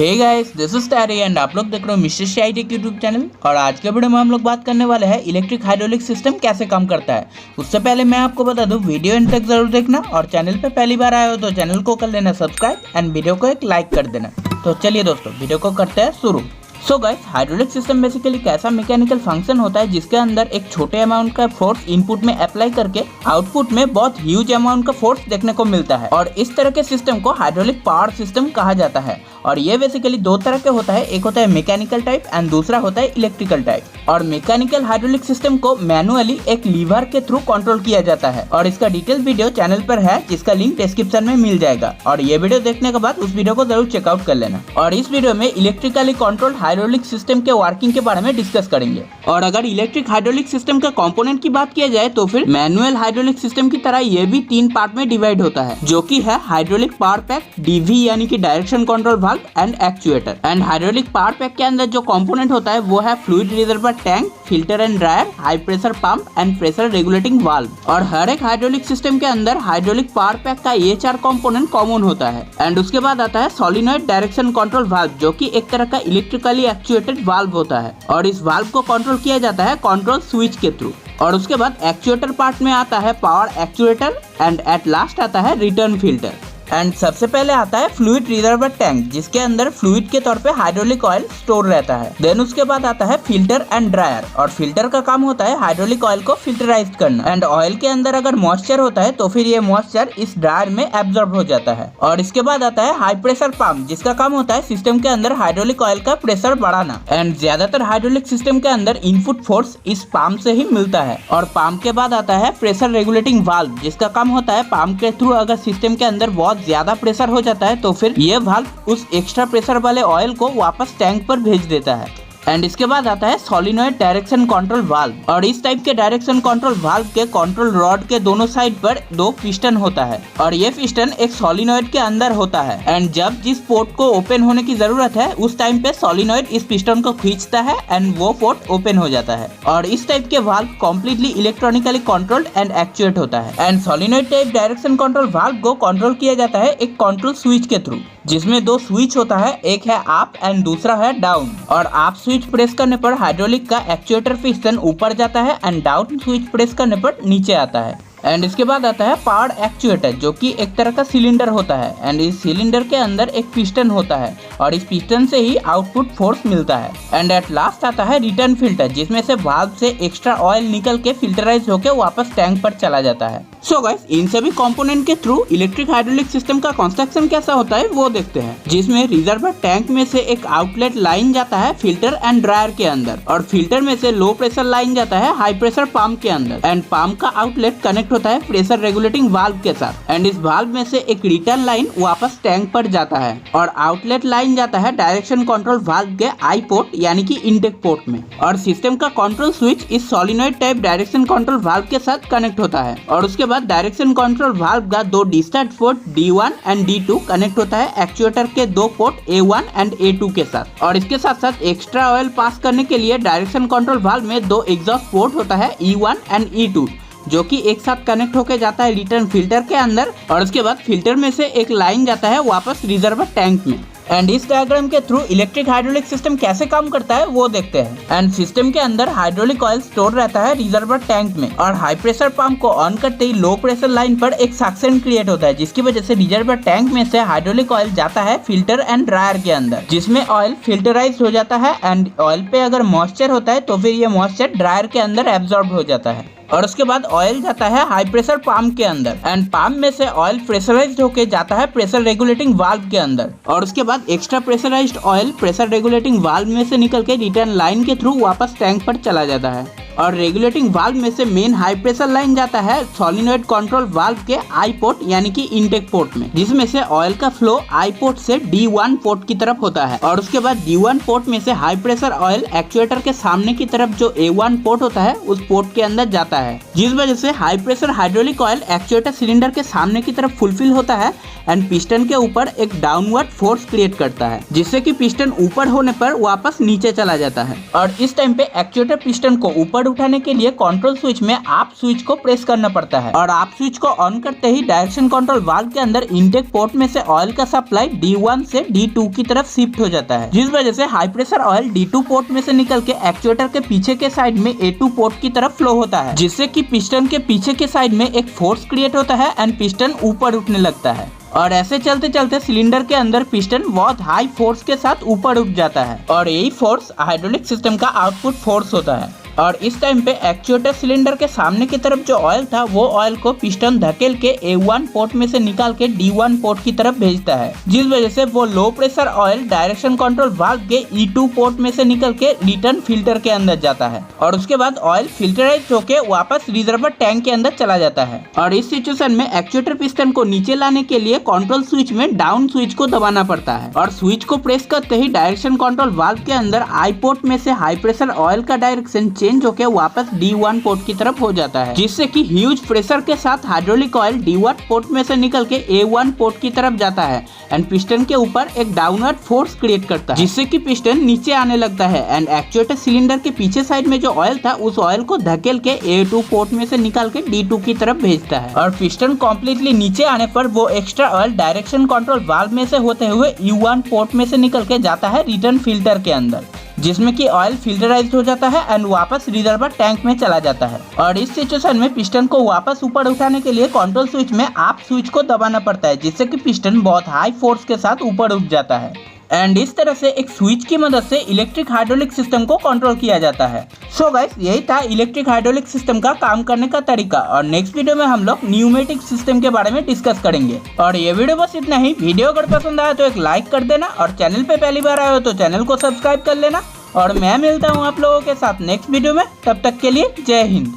Hey guys, this is Terry and आप लोग देख रहे हो मिस्टर शाही यूट्यूब चैनल। और आज के वीडियो में हम लोग बात करने वाले हैं इलेक्ट्रिक हाइड्रोलिक सिस्टम कैसे काम करता है। उससे पहले मैं आपको बता दूं, वीडियो एंड तक जरूर देखना और चैनल पे पहली बार आए हो तो चैनल को कर लेना सब्सक्राइब एंड वीडियो को एक लाइक कर देना। तो चलिए दोस्तों, वीडियो को करते हैं शुरू। So guys, hydraulic system basically कैसा मैकेनिकल फंक्शन होता है जिसके अंदर एक छोटे अमाउंट का फोर्स इनपुट में अप्लाई करके आउटपुट में बहुत ह्यूज अमाउंट का फोर्स देखने को मिलता है। और इस तरह के सिस्टम को हाइड्रोलिक पावर सिस्टम कहा जाता है। और ये बेसिकली दो तरह के होता है, एक होता है मैकेनिकल टाइप एंड दूसरा होता है इलेक्ट्रिकल टाइप। और मैकेनिकल हाइड्रोलिक सिस्टम को मैनुअली एक लीवर के थ्रू कंट्रोल किया जाता है और इसका डिटेल वीडियो चैनल पर है जिसका लिंक डिस्क्रिप्शन में मिल जाएगा। और ये वीडियो देखने के बाद उस वीडियो को जरूर चेकआउट कर लेना। और इस वीडियो में इलेक्ट्रिकली कंट्रोल्ड हाइड्रोलिक सिस्टम के वर्किंग के बारे में डिस्कस करेंगे। और अगर इलेक्ट्रिक हाइड्रोलिक सिस्टम का कंपोनेंट की बात किया जाए तो फिर मैनुअल हाइड्रोलिक सिस्टम की तरह ये भी 3 पार्ट में डिवाइड होता है, जो कि है हाइड्रोलिक पावर पैक, डीवी यानी कि direction control valve and actuator. And hydraulic power pack के अंदर जो कंपोनेंट होता है वो है fluid reservoir tank, filter and dryer, high pressure pump and pressure regulating valve. और हर एक हाइड्रोलिक सिस्टम के अंदर हाइड्रोलिक पावर पैक का ये 4 कंपोनेंट कॉमन होता है। एंड उसके बाद आता है सोलिनॉइड डायरेक्शन कंट्रोल वाल्व, जो कि एक तरह का इलेक्ट्रिकली एक्चुएटेड वाल्व होता है। और इस वाल्व को कंट्रोल किया जाता है कंट्रोल स्विच के थ्रू। और उसके बाद एक्चुएटर पार्ट में आता है power actuator and at last आता है रिटर्न फिल्टर। एंड सबसे पहले आता है फ्लूइड रिजर्वर टैंक, जिसके अंदर फ्लूइड के तौर पे हाइड्रोलिक ऑयल स्टोर रहता है। देन उसके बाद आता है फिल्टर एंड ड्रायर, और फिल्टर का काम होता है हाइड्रोलिक ऑयल को फिल्टराइज करना। एंड ऑयल के अंदर अगर मॉइस्चर होता है तो फिर ये मॉइस्चर इस ड्रायर में एब्जॉर्ब हो जाता है। और इसके बाद आता है हाई प्रेशर पंप, जिसका काम होता है सिस्टम के अंदर हाइड्रोलिक ऑयल का प्रेशर बढ़ाना। एंड ज्यादातर हाइड्रोलिक सिस्टम के अंदर इनपुट फोर्स इस पंप से ही मिलता है। और पंप के बाद आता है प्रेशर रेगुलेटिंग वाल्व, जिसका काम होता है पंप के थ्रू अगर सिस्टम के अंदर बहुत ज्यादा प्रेशर हो जाता है तो फिर ये वाल्व उस एक्स्ट्रा प्रेशर वाले ऑयल को वापस टैंक पर भेज देता है। एंड इसके बाद आता है सोलिनॉइड डायरेक्शन कंट्रोल वाल्व। और इस टाइप के डायरेक्शन कंट्रोल वाल्व के कंट्रोल रॉड के दोनों साइड पर 2 पिस्टन होता है और ये पिस्टन एक सोलिनॉइड के अंदर होता है। एंड जब जिस पोर्ट को ओपन होने की जरूरत है उस टाइम पे सोलिनॉइड इस पिस्टन को खींचता है एंड वो पोर्ट ओपन हो जाता है। और इस टाइप के valve completely electronically controlled and actuate होता है। And solenoid type direction control valve को कंट्रोल किया जाता है एक कंट्रोल स्विच के थ्रू, जिसमें 2 स्विच होता है, एक है अप एंड दूसरा है डाउन। और अप स्विच प्रेस करने पर हाइड्रोलिक का एक्चुएटर पिस्टन ऊपर जाता है एंड डाउन स्विच प्रेस करने पर नीचे आता है। एंड इसके बाद आता है पावर एक्चुएटर, जो कि एक तरह का सिलेंडर होता है। एंड इस सिलेंडर के अंदर एक पिस्टन होता है और इस पिस्टन से ही आउटपुट फोर्स मिलता है। एंड एट लास्ट आता है रिटर्न फिल्टर, जिसमें से वाल्व से एक्स्ट्रा ऑयल निकल के फिल्टराइज होकर वापस टैंक पर चला जाता है। सो गाइस, इन सभी कंपोनेंट के थ्रू इलेक्ट्रिक हाइड्रोलिक सिस्टम का कंस्ट्रक्शन कैसा होता है वो देखते हैं, जिसमें रिजर्वर टैंक में से एक आउटलेट लाइन जाता है फिल्टर एंड ड्रायर के अंदर, और फिल्टर में से लो प्रेशर लाइन जाता है हाई प्रेशर पंप के अंदर। एंड पंप का आउटलेट कनेक्ट होता है प्रेशर रेगुलेटिंग वाल्व के साथ। एंड इस वाल्व में से एक रिटर्न लाइन वापस टैंक पर जाता है और आउटलेट लाइन जाता है डायरेक्शन कंट्रोल वाल्व के आई पोर्ट यानी कि इनटेक पोर्ट में। और सिस्टम का कंट्रोल स्विच इस solenoid type direction control valve के साथ कनेक्ट होता है। और उसके बाद डायरेक्शन कंट्रोल वाल्व का 2 discharge port D1 and D2 connect होता है एक्चुएटर के 2 पोर्ट A1 एंड A2 के साथ। और इसके साथ साथ एक्स्ट्रा ऑयल पास करने के लिए डायरेक्शन कंट्रोल वाल्व में 2 एग्जॉस्ट पोर्ट होता है E1 एंड E2, जो कि एक साथ कनेक्ट होकर जाता है रिटर्न फिल्टर के अंदर। और उसके बाद फिल्टर में से एक लाइन जाता है वापस रिजर्वर टैंक में। एंड इस डायग्राम के थ्रू इलेक्ट्रिक हाइड्रोलिक सिस्टम कैसे काम करता है वो देखते हैं। एंड सिस्टम के अंदर हाइड्रोलिक ऑयल स्टोर रहता है रिजर्वर टैंक में, और हाई प्रेशर पंप को ऑन करते ही लो प्रेशर लाइन पर एक सक्शन क्रिएट होता है, जिसकी वजह से रिजर्वर टैंक में से हाइड्रोलिक ऑयल जाता है फिल्टर एंड ड्रायर के अंदर, जिसमें ऑयल फिल्टराइज हो जाता है। एंड ऑयल पे अगर मॉइस्चर होता है तो फिर ये मॉइस्चर ड्रायर के अंदर एब्जॉर्ब हो जाता है। और उसके बाद ऑयल जाता है हाई प्रेशर पंप के अंदर एंड पंप में से ऑयल प्रेशराइज्ड होके जाता है प्रेशर रेगुलेटिंग वाल्व के अंदर। और उसके बाद extra pressurised oil pressure regulating valve में से निकल के रिटर्न लाइन के थ्रू वापस टैंक पर चला जाता है। और रेगुलेटिंग वाल्व में से मेन हाई प्रेशर लाइन जाता है सोलिनॉइड कंट्रोल वाल्व के आई पोर्ट यानी कि इनटेक पोर्ट में, जिसमें से ऑयल का फ्लो आई पोर्ट से D1 पोर्ट की तरफ होता है। और उसके बाद D1 पोर्ट में से हाई प्रेशर ऑयल एक्चुएटर के सामने की तरफ जो A1 पोर्ट होता है उस पोर्ट के अंदर जाता है, जिस वजह से high pressure hydraulic oil actuator cylinder के सामने की तरफ फुलफिल होता है एंड पिस्टन के ऊपर एक डाउनवर्ड फोर्स क्रिएट करता है, जिससे कि पिस्टन ऊपर होने पर वापस नीचे चला जाता है। और इस टाइम पे एक्चुएटर पिस्टन को ऊपर उठाने के लिए कंट्रोल स्विच में आप स्विच को प्रेस करना पड़ता है और आप स्विच को ऑन करते ही डायरेक्शन कंट्रोल वाल्व के अंदर इनटेक पोर्ट में से ऑयल का सप्लाई D1 से D2 की तरफ शिफ्ट हो जाता है, जिस वजह से high pressure oil D2 port में से निकल के एक्चुएटर के पीछे के साइड में A2 पोर्ट की तरफ फ्लो होता है, जिससे कि पिस्टन के पीछे के साइड में एक फोर्स क्रिएट होता है एंड पिस्टन ऊपर उठने लगता है। और ऐसे चलते चलते सिलेंडर के अंदर पिस्टन बहुत हाई फोर्स के साथ ऊपर उठ जाता है और यही फोर्स हाइड्रोलिक सिस्टम का आउटपुट फोर्स होता है। और इस टाइम पे एक्चुएटर सिलेंडर के सामने की तरफ जो ऑयल था वो ऑयल को पिस्टन धकेल के A1 पोर्ट में से निकाल के D1 पोर्ट की तरफ भेजता है, जिस वजह से वो low pressure oil direction control valve के E2 पोर्ट में से निकल के रिटर्न फिल्टर के अंदर जाता है और उसके बाद ऑयल फिल्टराइज होके वापस रिजर्वर टैंक के अंदर चला जाता है। और इस सिचुएशन में एक्चुएटर पिस्टन को नीचे लाने के लिए कंट्रोल स्विच में डाउन स्विच को दबाना पड़ता है और स्विच को प्रेस करते ही डायरेक्शन कंट्रोल वाल्व के अंदर आई पोर्ट में से हाई प्रेशर ऑयल का डायरेक्शन चेंज होकर वापस D1 पोर्ट की तरफ हो जाता है, जिससे कि ह्यूज प्रेशर के साथ हाइड्रोलिक ऑयल D1 पोर्ट में से निकल के A1 पोर्ट की तरफ जाता है एंड पिस्टन के ऊपर एक डाउनवर्ड फोर्स क्रिएट करता है, जिससे कि पिस्टन नीचे आने लगता है एंड एक्चुएटर सिलेंडर के पीछे साइड में जो ऑयल था उस ऑयल को धकेल के A2 पोर्ट में से निकाल के D2 की तरफ भेजता है और पिस्टन कम्प्लीटली नीचे आने पर वो extra oil direction control valve में से होते हुए U1 पोर्ट में से निकल के जाता है रिटर्न फिल्टर के अंदर, जिसमें कि ऑयल फिल्टराइज्ड हो जाता है एंड वापस रिजर्वर टैंक में चला जाता है। और इस सिचुएशन में पिस्टन को वापस ऊपर उठाने के लिए कंट्रोल स्विच में आप स्विच को दबाना पड़ता है, जिससे कि पिस्टन बहुत हाई फोर्स के साथ ऊपर उठ जाता है एंड इस तरह से एक स्विच की मदद से इलेक्ट्रिक हाइड्रोलिक सिस्टम को कंट्रोल किया जाता है। सो गाइस, यही था इलेक्ट्रिक हाइड्रोलिक सिस्टम का काम करने का तरीका और नेक्स्ट वीडियो में हम लोग न्यूमेटिक सिस्टम के बारे में डिस्कस करेंगे। और ये वीडियो बस इतना ही। वीडियो अगर पसंद आया तो एक लाइक कर देना और चैनल पे पहली बार आए हो तो चैनल को सब्सक्राइब कर लेना और मैं मिलता हूँ आप लोगों के साथ नेक्स्ट वीडियो में। तब तक के लिए जय हिंद।